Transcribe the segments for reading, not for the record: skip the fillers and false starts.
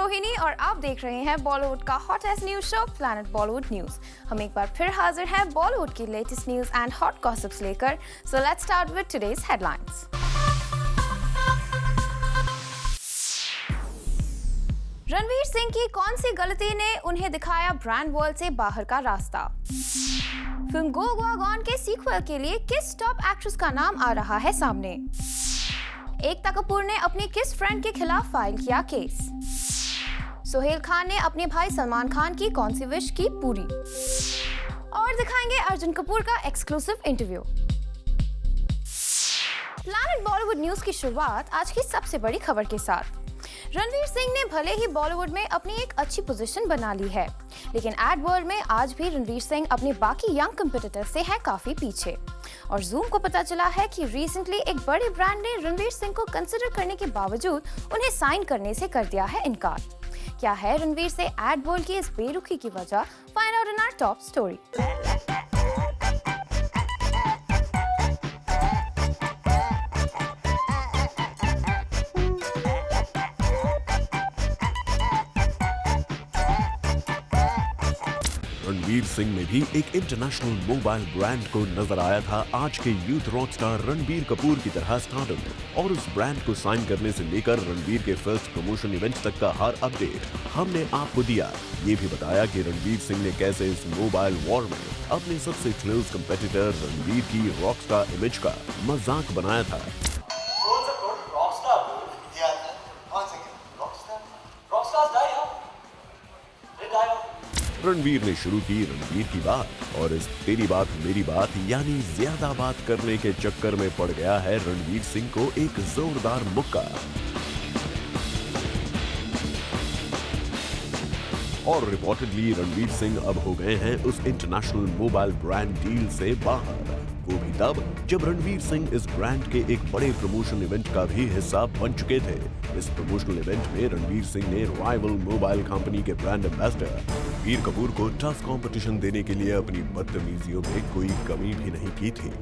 रोहिणी और आप देख रहे हैं बॉलीवुड का hottest news show planet Bollywood news. हम एक बार फिर हाजिर हैं बॉलीवुड की latest news and hot gossips लेकर। So let's start with today's headlines. Ranveer Singh की कौन सी गलती ने उन्हें दिखाया ब्रांड वर्ल्ड से बाहर का रास्ता? फिल्म गो गोवा गॉन के सीक्वल के लिए किस टॉप एक्ट्रेस का नाम आ रहा है सामने? एकता कपूर ने अपनी किस फ्रेंड के खिलाफ फाइल किया केस? सोहेल खान ने अपने भाई सलमान खान की कौन सी विश की पूरी? और दिखाएंगे अर्जुन कपूर का exclusive interview. Planet Bollywood news की शुरुआत आज की सबसे बड़ी खबर के साथ। रणवीर सिंह ने भले ही बॉलीवुड में अपनी एक अच्छी पोजीशन बना ली है, लेकिन एड वर्ल्ड में आज भी रणवीर सिंह अपने बाकी यंग कंपीटिटर से है काफी पीछे। और जूम को पता चला है कि रिसेंटली एक बड़े ब्रांड ने रणवीर सिंह को कंसिडर करने के बावजूद उन्हें साइन करने से कर दिया है इनकार। क्या है रणवीर से एड वर्ल्ड की इस बेरुखी की वजह? Find out in our top story. Ranveer Singh में भी एक इंटरनेशनल मोबाइल ब्रांड को नजर आया था आज के youth rock star Ranbir Kapoor की तरह स्टारडम। और उस ब्रांड को साइन करने से लेकर रणबीर के फर्स्ट प्रमोशन इवेंट तक का हर अपडेट हमने आपको दिया। ये भी बताया कि रणबीर सिंह ने कैसे इस मोबाइल वॉर में अपने सबसे क्लोज कंपेटिटर रणबीर की रॉकस्टार इमेज का मजाक बनाया था। रणवीर ने शुरू की रणबीर की बात और इस तेरी बात मेरी बात यानी ज्यादा बात करने के चक्कर में पड़ गया है रणवीर सिंह को एक जोरदार मुक्का। और रिपोर्टेडली रणवीर सिंह अब हो गए हैं उस इंटरनेशनल मोबाइल ब्रांड डील से बाहर, वो भी तब जब रणवीर सिंह इस ब्रांड के एक बड़े प्रमोशन इवेंट का भी हिस्सा बन चुके थे। इस प्रमोशनल इवेंट में रणवीर सिंह ने राइवल मोबाइल कंपनी के ब्रांड एम्बेसडर रणबीर कपूर को टफ कंपटीशन देने के लिए अपनी बदतमीजियों में कोई कमी भी नहीं की थी।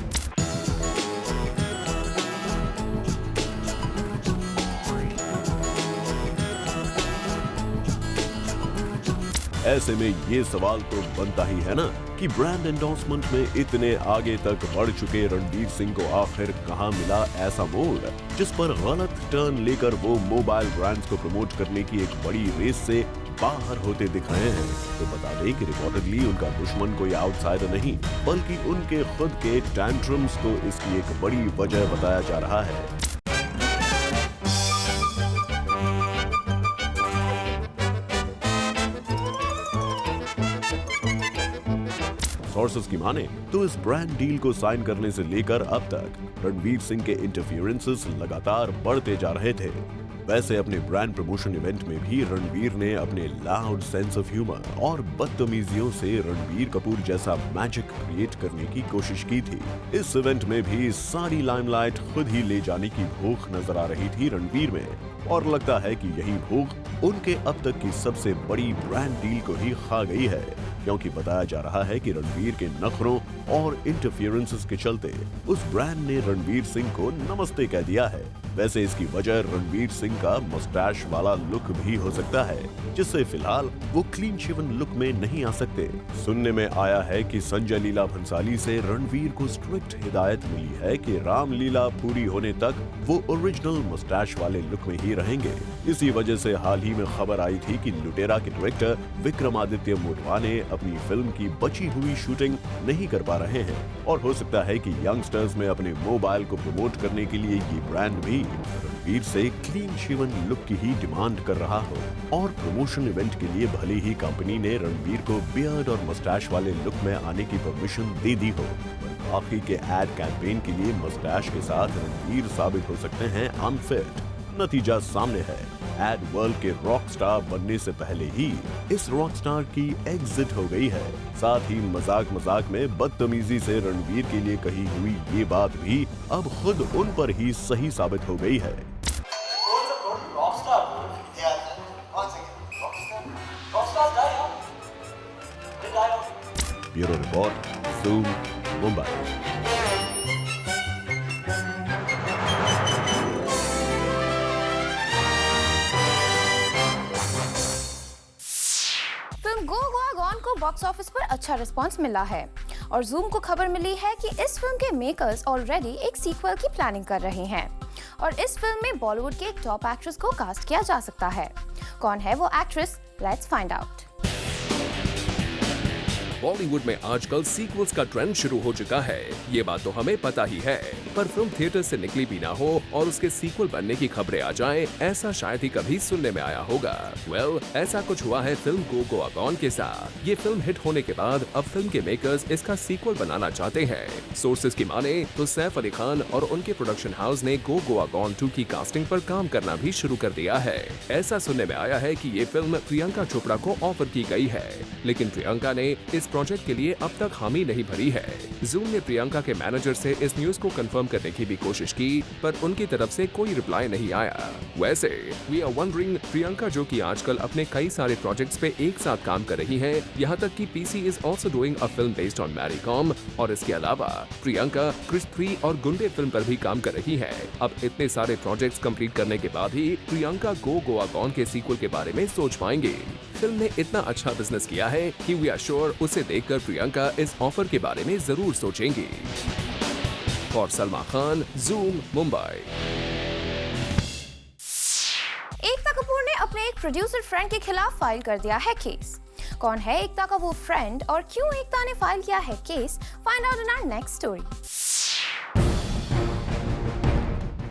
ऐसे में ये सवाल तो बनता ही है ना कि ब्रांड एंडोर्समेंट में इतने आगे तक बढ़ चुके रणवीर सिंह को आखिर कहां मिला ऐसा मोड़ जिस पर गलत टर्न लेकर वो मोबाइल ब्रांड्स को प्रमोट करने की एक बड़ी रेस से बाहर होते दिख रहे हैं। तो बता दें कि रिपोर्टेडली उनका दुश्मन कोई आउटसाइडर नहीं बल्कि उनके खुद के टैंट्रम्स को इसकी एक बड़ी वजह बताया जा रहा है। सोर्सेस की माने तो इस ब्रांड डील को साइन करने से लेकर अब तक रणवीर सिंह के इंटरफियरेंसेस लगातार बढ़ते जा रहे थे। वैसे अपने ब्रांड प्रमोशन इवेंट में भी रणवीर ने अपने लाउड सेंस ऑफ ह्यूमर और बदतमीजियों से रणबीर कपूर जैसा मैजिक क्रिएट करने की कोशिश की थी। इस इवेंट में भी सारी लाइमलाइट खुद ही ले जाने की भूख नजर आ रही थी रणवीर में, और लगता है कि यही भूख उनके अब तक की सबसे बड़ी ब्रांड डील को ही खा गई है, क्योंकि बताया जा रहा है कि रणवीर के नखरों और इंटरफियरेंसेस के चलते उस ब्रांड ने रणवीर सिंह को नमस्ते कह दिया है। वैसे इसकी वजह रणवीर सिंह का मुस्टैश वाला लुक भी हो सकता है, जिससे फिलहाल वो क्लीन शेवन लुक में नहीं आ सकते। सुनने में आया है कि संजय लीला भंसाली से रणवीर को स्ट्रिक्ट हिदायत मिली है कि रामलीला पूरी होने तक वो ओरिजिनल मुस्टैश वाले लुक में ही रहेंगे। इसी वजह से हाल ही में खबर आई थी कि लुटेरा के डायरेक्टर विक्रमादित्य मोटवाने अपनी फिल्म की बची हुई शूटिंग नहीं कर पा रहे हैं, और हो सकता है कि यंगस्टर्स में अपने मोबाइल को प्रमोट करने के लिए ये ब्रांड भी रणवीर से क्लीन शेवन लुक की ही डिमांड कर रहा हो। और प्रमोशन इवेंट के लिए भले ही कंपनी ने रणवीर को बियर्ड और मस्टैश वाले लुक में आने की परमिशन दे दी हो, पर बाकी के एड कैंपेन के लिए मस्टैश के साथ रणवीर साबित हो सकते हैं अनफिट। नतीजा सामने है, एड वर्ल्ड के रॉक स्टार बनने से पहले ही इस रॉक स्टार की एग्जिट हो गई है। साथ ही मजाक मजाक में बदतमीजी से रणवीर के लिए कही हुई ये बात भी अब खुद उन पर ही सही साबित हो गई है। Bureau report, zoom, Mumbai. Box office पर अच्छा रिस्पांस मिला है और जूम को खबर मिली है कि इस फिल्म के मेकर्स ऑलरेडी एक सीक्वल की प्लानिंग कर रहे हैं और इस फिल्म में बॉलीवुड के एक टॉप एक्ट्रेस को कास्ट किया जा सकता है। कौन है वो actress? Let's find out. Bollywood में आजकल सीक्वल्स का ट्रेंड शुरू हो चुका है, ये बात तो हमें पता ही है, पर फिल्म थिएटर से निकली भी ना हो और उसके सीक्वल बनने की खबरें आ जाएं, ऐसा शायद ही कभी सुनने में आया होगा। ऐसा कुछ हुआ है फिल्म गो गोआ गॉन के साथ। ये फिल्म हिट होने के बाद अब फिल्म के मेकर्स इसका सीक्वल बनाना चाहते हैं। सोर्सेज की माने तो सैफ अली खान और उनके प्रोडक्शन हाउस ने गो गोआ गॉन 2 की कास्टिंग पर काम करना भी शुरू कर दिया है। ऐसा सुनने में आया है कि ये फिल्म प्रियंका चोपड़ा को ऑफर की गई है, लेकिन प्रियंका ने इस प्रोजेक्ट के लिए अब तक हामी नहीं भरी है। जूम ने प्रियंका के मैनेजर से इस न्यूज को कंफर्म करने की भी कोशिश की, पर उनकी तरफ से कोई रिप्लाई नहीं आया। वैसे वी आर वंडरिंग, प्रियंका जो कि आजकल अपने कई सारे प्रोजेक्ट्स पे एक साथ काम कर रही हैं, यहाँ तक कि PC is also doing a film based on Mary Kom, और इसके अलावा प्रियंका क्रिस 3 और गुंडे फिल्म पर भी काम कर रही है। अब इतने सारे प्रोजेक्ट्स कंप्लीट करने के बाद ही प्रियंका गो गोआ गॉन के सीक्वल के बारे में सोच पाएंगे। फिल्म ने इतना अच्छा बिजनेस किया है कि वी आर श्योर उसे देखकर प्रियंका इस ऑफर के बारे में जरूर सोचेंगी। और सलमान खान, जूम, मुंबई। एकता कपूर ने अपने एक प्रोड्यूसर फ्रेंड के खिलाफ फाइल कर दिया है केस। कौन है एकता का वो फ्रेंड और क्यों एकता ने फाइल किया है case? Find out in our next story.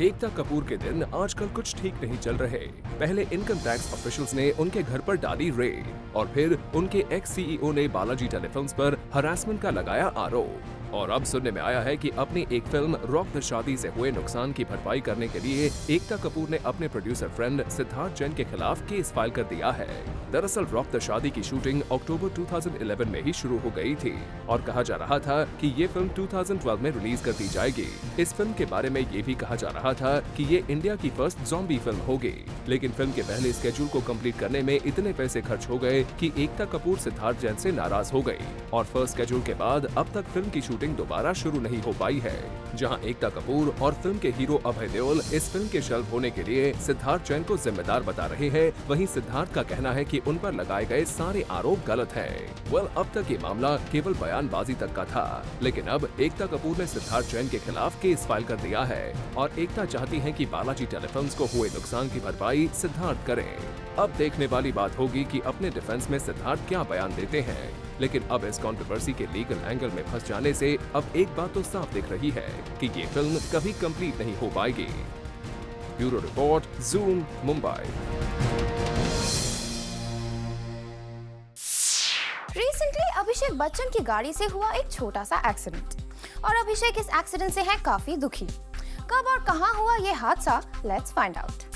Ekta Kapoor के दिन आजकल कुछ ठीक नहीं चल रहे। पहले इनकम टैक्स ऑफिशियल्स ने उनके घर पर डाली रेड और फिर उनके एक्स सीईओ ने बालाजी टेलीफिल्म्स पर हरासमेंट का लगाया आरोप। और अब सुनने में आया है कि अपनी एक फिल्म रॉक द शादी से हुए नुकसान की भरपाई करने के लिए एकता कपूर ने अपने प्रोड्यूसर फ्रेंड सिद्धार्थ जैन के खिलाफ केस फाइल कर दिया है। दरअसल रॉक द शादी की शूटिंग अक्टूबर 2011 में ही शुरू हो गई थी और कहा जा रहा था कि ये फिल्म 2012 में रिलीज कर दी जाएगी। इस फिल्म के बारे में ये भी कहा जा रहा था कि ये इंडिया की फर्स्ट ज़ॉम्बी फिल्म होगी, लेकिन फिल्म के पहले स्केड्यूल को कंप्लीट करने में इतने पैसे खर्च हो गए कि एकता कपूर सिद्धार्थ जैन से नाराज हो गई और फर्स्ट स्केड्यूल के बाद अब तक फिल्म की शूटिंग दोबारा शुरू नहीं हो पाई है। जहां एकता कपूर और फिल्म के हीरो अभय देओल इस फिल्म के शेल्फ होने के लिए सिद्धार्थ जैन को जिम्मेदार बता रहे हैं, वहीं सिद्धार्थ का कहना है कि उन पर लगाए गए सारे आरोप गलत हैं। अब तक ये मामला केवल बयानबाजी तक का था, लेकिन अब एकता कपूर ने सिद्धार्थ जैन के खिलाफ केस फाइल कर दिया है और एकता चाहती है कि बालाजी टेलीफिल्म्स को हुए नुकसान की भरपाई सिद्धार्थ करें। अब देखने वाली बात होगी कि अपने डिफेंस में सिद्धार्थ क्या बयान देते हैं, लेकिन अब इस कंट्रोवर्सी के लीगल एंगल में फंस जाने से अब एक बात तो साफ दिख रही है कि ये फिल्म कभी कंप्लीट नहीं हो पाएगी। Bureau report, zoom, Mumbai. Recently Abhishek Bachchan की गाड़ी से हुआ एक छोटा सा एक्सीडेंट और अभिषेक इस एक्सीडेंट से हैं काफी दुखी। कब और कहां हुआ ये हादसा? Let's find out.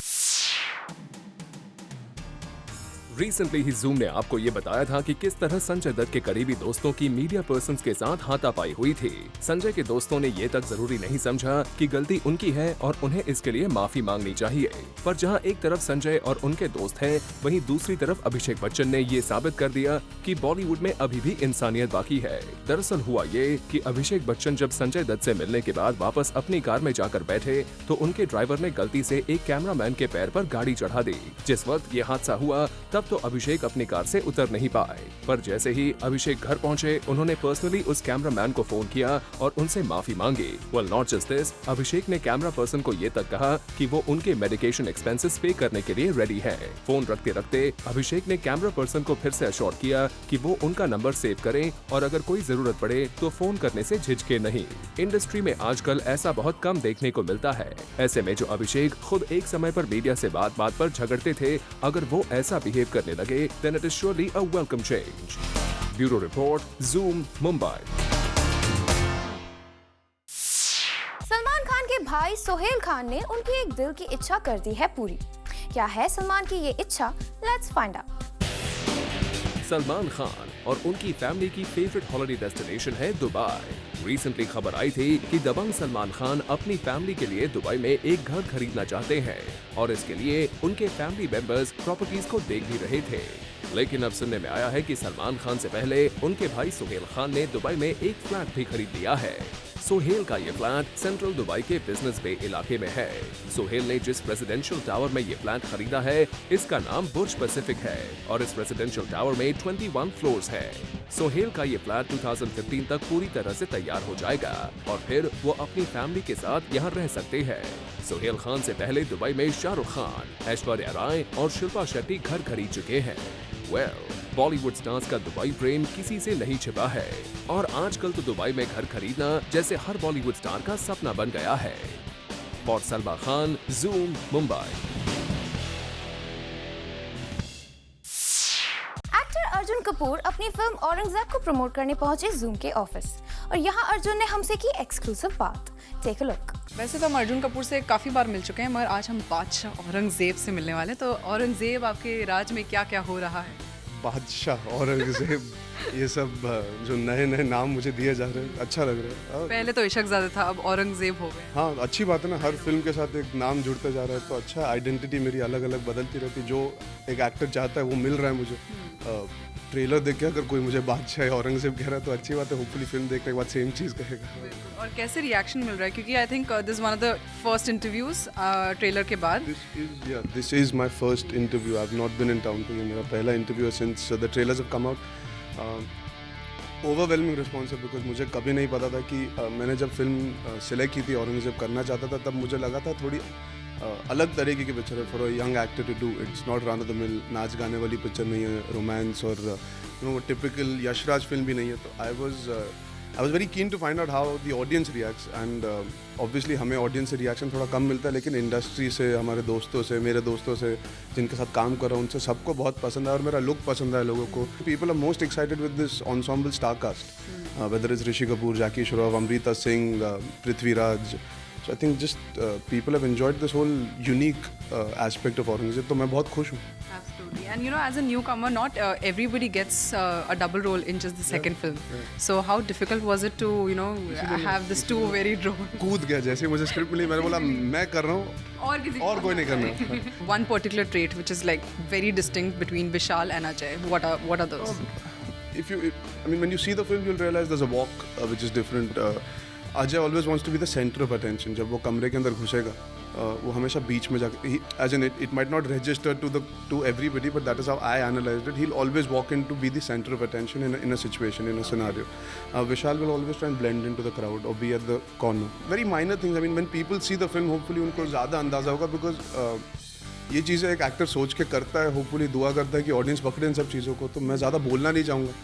Recently he zoom ने आपको ये बताया था कि किस तरह संजय दत्त के करीबी दोस्तों की मीडिया पर्सन्स के साथ हाथापाई हुई थी। संजय के दोस्तों ने ये तक जरूरी नहीं समझा कि गलती उनकी है और उन्हें इसके लिए माफी मांगनी चाहिए, पर जहां एक तरफ संजय और उनके दोस्त हैं, वहीं दूसरी तरफ अभिषेक बच्चन ने ये साबित कर दिया कि बॉलीवुड में अभी भी इंसानियत बाकी है। दरअसल हुआ ये कि अभिषेक बच्चन जब संजय दत्त से मिलने के बाद वापस अपनी कार में जाकर बैठे तो उनके ड्राइवर ने गलती से एक कैमरामैन के पैर पर गाड़ी चढ़ा दी। जिस वक्त ये हादसा हुआ तब तो अभिषेक अपनी कार से उतर नहीं पाए, पर जैसे ही अभिषेक घर पहुंचे उन्होंने पर्सनली उस कैमरामैन को फोन किया और उनसे माफी मांगी। नॉट जस्ट दिस, अभिषेक ने कैमरा पर्सन को ये तक कहा कि वो उनके मेडिकेशन एक्सपेंसेस पे करने के लिए रेडी है। फोन रखते रखते अभिषेक ने कैमरा पर्सन को फिर से अश्योर किया कि वो उनका नंबर सेव करें और अगर कोई जरूरत पड़े तो फोन करने से झिझके नहीं। इंडस्ट्री में आजकल ऐसा बहुत कम देखने को मिलता है। ऐसे में जो अभिषेक खुद एक समय पर मीडिया से बात बात पर झगड़ते थे, अगर वो ऐसा बिहेव करने लगे then it is surely a welcome change. Bureau Report, Zoom, Mumbai. Salman Khan के भाई सोहेल खान ने उनकी एक दिल की इच्छा कर दी है पूरी। क्या है सलमान की ये इच्छा? Let's find out. Salman Khan और उनकी फैमिली की फेवरेट हॉलिडे डेस्टिनेशन है दुबई। रिसेंटली खबर आई थी कि दबंग सलमान खान अपनी फैमिली के लिए दुबई में एक घर खरीदना चाहते हैं और इसके लिए उनके फैमिली मेंबर्स प्रॉपर्टीज को देख भी रहे थे। लेकिन अब सुनने में आया है कि सलमान खान से पहले उनके भाई सोहेल खान ने दुबई में एक फ्लैट भी खरीद लिया है। सोहेल का ये फ्लैट सेंट्रल दुबई के बिजनेस बे इलाके में है। सोहेल ने जिस रेजिडेंशियल टावर में ये फ्लैट खरीदा है, इसका नाम बुर्ज पैसिफिक है और इस रेजिडेंशियल टावर में 21 फ्लोर्स है। सोहेल का ये फ्लैट 2015 तक पूरी तरह से तैयार हो जाएगा और फिर वो अपनी फैमिली के साथ यहाँ रह सकते हैं। सोहेल खान से पहले दुबई में शाहरुख खान, ऐश्वर्या राय और शिल्पा शेट्टी घर खरीद चुके हैं। बॉलीवुड स्टार्स का दुबई प्रेम किसी से नहीं छिपा है और आजकल तो दुबई में घर खरीदना जैसे हर बॉलीवुड स्टार का सपना बन गया है। और सलमा खान, जूम, मुंबई। एक्टर अर्जुन कपूर अपनी फिल्म औरंगजेब को प्रमोट करने पहुंचे जूम के ऑफिस और यहां अर्जुन ने हमसे की एक्सक्लूसिव बात। Take a look. वैसे तो हम अर्जुन कपूर से काफ़ी बार मिल चुके हैं, मगर आज हम बादशाह औरंगजेब से मिलने वाले हैं। तो औरंगजेब, आपके राज में क्या क्या हो रहा है? बादशाह औरंगजेब ये सब जो नए नए नाम मुझे दिए जा रहे हैं, अच्छा लग रहा है। पहले तो इशकजादा था, अब औरंगजेब हो गए। हाँ, अच्छी बात है ना, हर फिल्म के साथ एक नाम जुड़ता जा रहा है, तो अच्छा। आइडेंटिटी मेरी अलग अलग बदलती रहती है, जो एक एक्टर चाहता है वो मिल रहा है मुझे। ट्रेलर देख के अगर कोई मुझे बादशाह औरंगजेब कह रहा है तो अच्छी बात है। होपफुली फिल्म देखने के बाद सेम चीज़ कहेगा। और कैसे रिएक्शन मिल रहा है? क्योंकि I think this one of the first interviews trailer के बाद। This is my first interview. I have not been in town, तो ये मेरा पहला इंटरव्यू है since the trailers have come out. Overwhelming response है, बिकॉज मुझे कभी नहीं पता था कि मैंने जब फिल्म सेलेक्ट की थी, औरंगजेब करना चाहता था, तब मुझे लगा था थोड़ी अलग तरीके की पिक्चर है for a young actor to do. It's not run of the mill नाच गाने वाली पिक्चर नहीं है, रोमांस और you know typical Yashraj film भी नहीं है। तो I was very keen to find out how the audience reacts and obviously हमें ऑडियंस से रिएक्शन थोड़ा कम मिलता है, लेकिन इंडस्ट्री से, हमारे दोस्तों से, मेरे दोस्तों से जिनके साथ काम कर रहा हूँ, उनसे सबको बहुत पसंद है और मेरा लुक पसंद है लोगों को। People are most excited with this ensemble star cast, whether is Rishi Kapoor, Jackie Shroff, Amrita Singh, Prithviraj. So I think just people have enjoyed this whole unique aspect of Aurangzeb, तो मैं बहुत खुश हूँ। Absolutely. And you know, as a newcomer, not everybody gets a double role in just the second film. So how difficult was it to, you know, have this two very role? कूद गया, जैसे मुझे script मिली मैंने बोला मैं कर रहा हूँ और कोई नहीं करना। One particular trait which is like very distinct between Vishal and Ajay. What are those? When you see the film, you'll realize there's a walk which is different. Ajay always wants to be the center of attention. जब वो कमरे के अंदर घुसेगा, वो हमेशा बीच में जाके, as in it might not register to everybody, but that is how I analyzed it. He'll always walk in to be the center of attention in a situation, in a scenario. Vishal will always try and blend into the crowd or be at the corner. Very minor things. I mean, when people see the film, hopefully उनको ज़्यादा अंदाज़ा होगा, because ये चीज़ें एक actor सोच के करता है, होपफुली दुआ करता है कि ऑडियंस पकड़े इन सब चीज़ों को। तो मैं ज़्यादा बोलना नहीं चाहूँगा।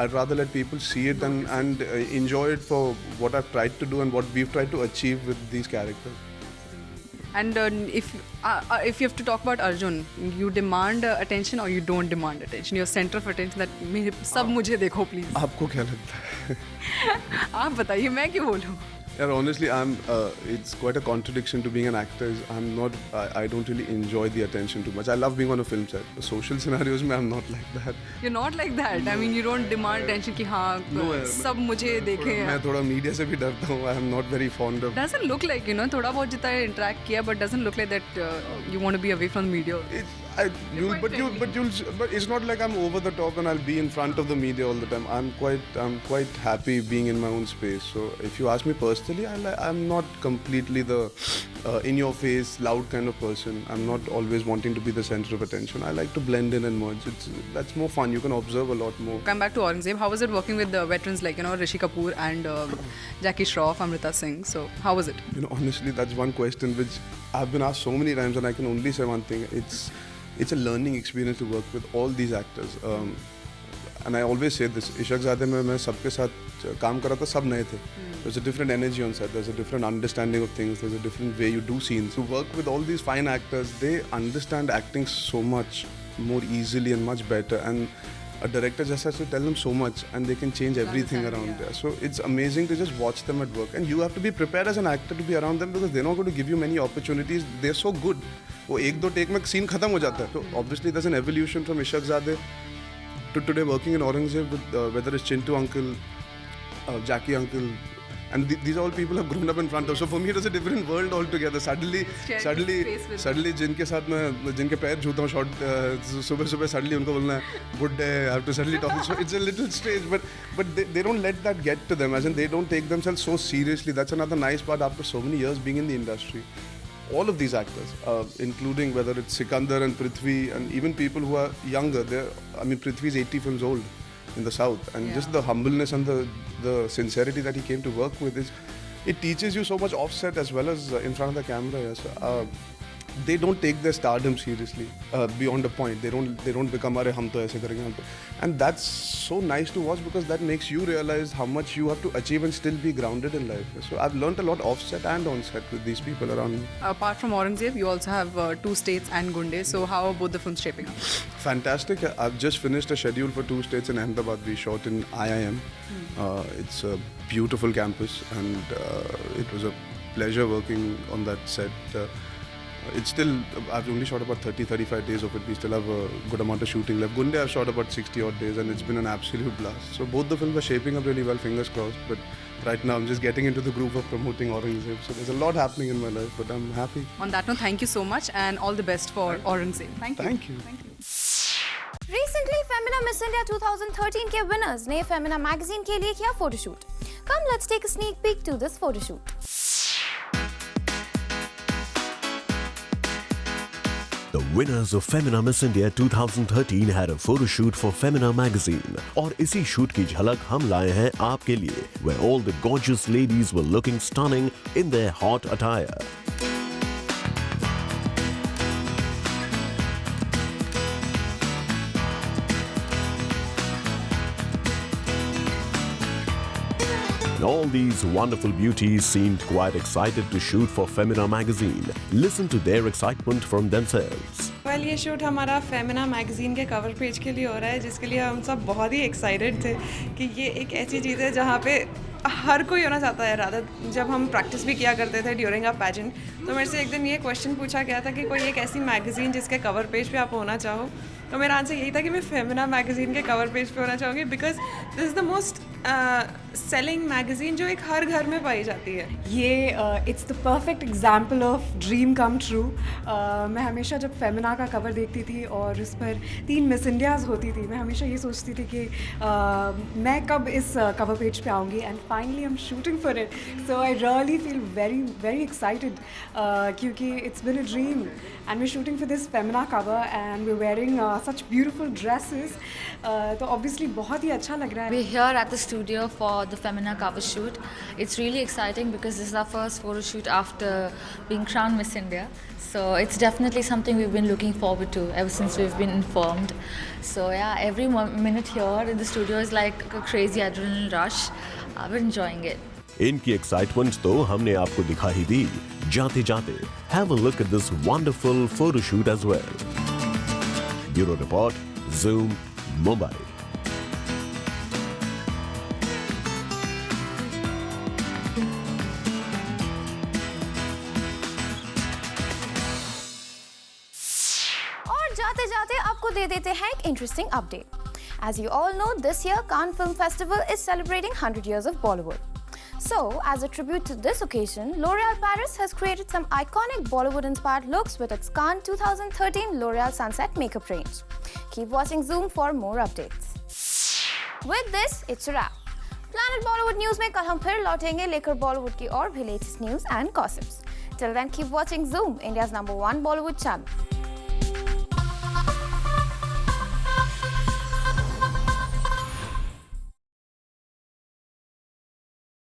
I'd rather let people see it and enjoy it for what I've tried to do and what we've tried to achieve with these characters. And if you have to talk about Arjun, you demand attention or you don't demand attention? You're center of attention, that मेरे सब मुझे देखो please. आपको क्या लगता है? आप बताइए, मैं क्यों बोलूँ? Yeah, honestly, it's quite a contradiction to being an actor. I don't really enjoy the attention too much. I love being on a film set. The social scenarios में I'm not like that. You're not like that. I mean, you don't demand attention कि हाँ सब मुझे देखें। मैं थोड़ा media से भी डरता हूँ. I'm not very fond of. Doesn't look like, you know, थोड़ा बहुत जितना interact किया, but doesn't look like that you want to be away from the media. But it's not like I'm over the top and I'll be in front of the media all the time. I'm quite happy being in my own space. So if you ask me personally, I'm not completely the in your face loud kind of person. I'm not always wanting to be the center of attention. I like to blend in and merge. That's more fun. You can observe a lot more. Come back to Aurangzeb. How was it working with the veterans like, you know, Rishi Kapoor and Jackie Shroff, Amrita Singh? So how was it? You know, honestly, that's one question which I've been asked so many times, and I can only say one thing. It's a learning experience to work with all these actors. And I always say this, इशकजादे में मैं सबके साथ काम कर रहा था, सब नए थे. There's a different energy on set, there's a different understanding of things, there's a different way you do scenes. To work with all these fine actors, they understand acting so much more easily and much better. And a director just has to tell them so much and they can change everything around there. So it's amazing to just watch them at work. And you have to be prepared as an actor to be around them, because they're not going to give you many opportunities. They're so good. वो एक दो take में scene खत्म हो जाता है. तो obviously there's an evolution from इशकजादे to today working in Aurangzeb with whether it's Chintu uncle, Jackie uncle, and these are all people I've grown up in front of. So for me, it was a different world altogether. Suddenly, जिनके साथ मैं जिनके पैर छूता हूँ short सुबह suddenly उनको बोलना है good day, I have to suddenly talk. So it's a little strange, but they don't let that get to them, as in they don't take themselves so seriously. That's another nice part after so many years being in the industry. All of these actors, including whether it's Sikandar and Prithvi, and even people who are younger, Prithvi is 80 films old in the South, and just the humbleness and the sincerity that he came to work with it teaches you so much offset as well as in front of the camera. Yes. They don't take their stardom seriously beyond a point. They don't become अरे हम तो ऐसे करेंगे हम तो, and that's so nice to watch because that makes you realize how much you have to achieve and still be grounded in life. So I've learned a lot offset and onset with these people around me. Apart from Aurangzeb, you also have 2 states and Gunde. So how are both the films shaping up? Fantastic. I've just finished a schedule for 2 states in Ahmedabad. We shot in IIM. It's a beautiful campus, and it was a pleasure working on that set. It's still, I've only shot about 30-35 days of it. We still have a good amount of shooting left. Gunde I've shot about 60 odd days, and it's been an absolute blast. So both the films are shaping up really well, fingers crossed. But right now I'm just getting into the groove of promoting Aurangzeb. So there's a lot happening in my life, but I'm happy. On that note, thank you so much and all the best for Aurangzeb. Thank you. Thank you. Recently, Femina Miss India 2013 के winners ने Femina magazine के लिए किया photoshoot. Come, let's take a sneak peek to this photoshoot. The winners of Femina Miss India 2013 had a photo shoot for Femina magazine. और इसी shoot की झलक हम लाए हैं आपके लिए, where all the gorgeous ladies were looking stunning in their hot attire. All these wonderful beauties seemed quite excited to shoot for Femina magazine. Listen to their excitement from themselves. Well, ये shoot हमारा Femina magazine के cover page के लिए हो रहा है, जिसके लिए हम सब बहुत ही एक्साइटेड थे कि ये एक ऐसी चीज़ है जहाँ पे हर कोई होना चाहता है। राधा, जब हम प्रैक्टिस भी किया करते थे ड्यूरिंग अ पैजेंट, तो मेरे से एक दिन ये क्वेश्चन पूछा गया था कि कोई एक ऐसी मैगज़ीन जिसके कवर पेज पे आप होना चाहो, तो मेरा आंसर यही था कि मैं फेमिना मैगज़ीन के कवर पेज पे होना चाहूँगी, because this is the most selling magazine जो एक हर घर में पाई जाती है। ये it's the perfect example of dream come true. मैं हमेशा जब फेमिना का कवर देखती थी और उस पर 3 मिस इंडियाज़ होती थी, मैं हमेशा ये सोचती थी कि मैं कब इस कवर पेज पे आऊँगी, and finally I am shooting for it. So I really feel very very excited क्योंकि it's been a dream, and we shooting for this Femina cover and we wearing such beautiful dresses. तो obviously बहुत ही अच्छा लग रहा है. We're here at the studio for the Femina cover shoot. It's really exciting because this is our first photo shoot after being crowned Miss India. So it's definitely something we've been looking forward to ever since we've been informed. So yeah, every minute here in the studio is like a crazy adrenaline rush. We're enjoying it. इनकी excitement तो हमने आपको दिखा ही दी. जाते जाते have a look at this wonderful photo shoot as well. Bureau Report, Zoom, Mumbai. और जाते जाते आपको दे देते हैं एक interesting update. As you all know, this year Cannes Film Festival is celebrating 100 years of Bollywood. So, as a tribute to this occasion, L'Oreal Paris has created some iconic Bollywood-inspired looks with its Cannes 2013 L'Oreal Sunset makeup range. Keep watching Zoom for more updates. With this, it's a wrap. Planet Bollywood News में कल हम फिर लौटेंगे लेकर Bollywood की और भी latest news and gossips. Till then, keep watching Zoom, India's #1 Bollywood channel.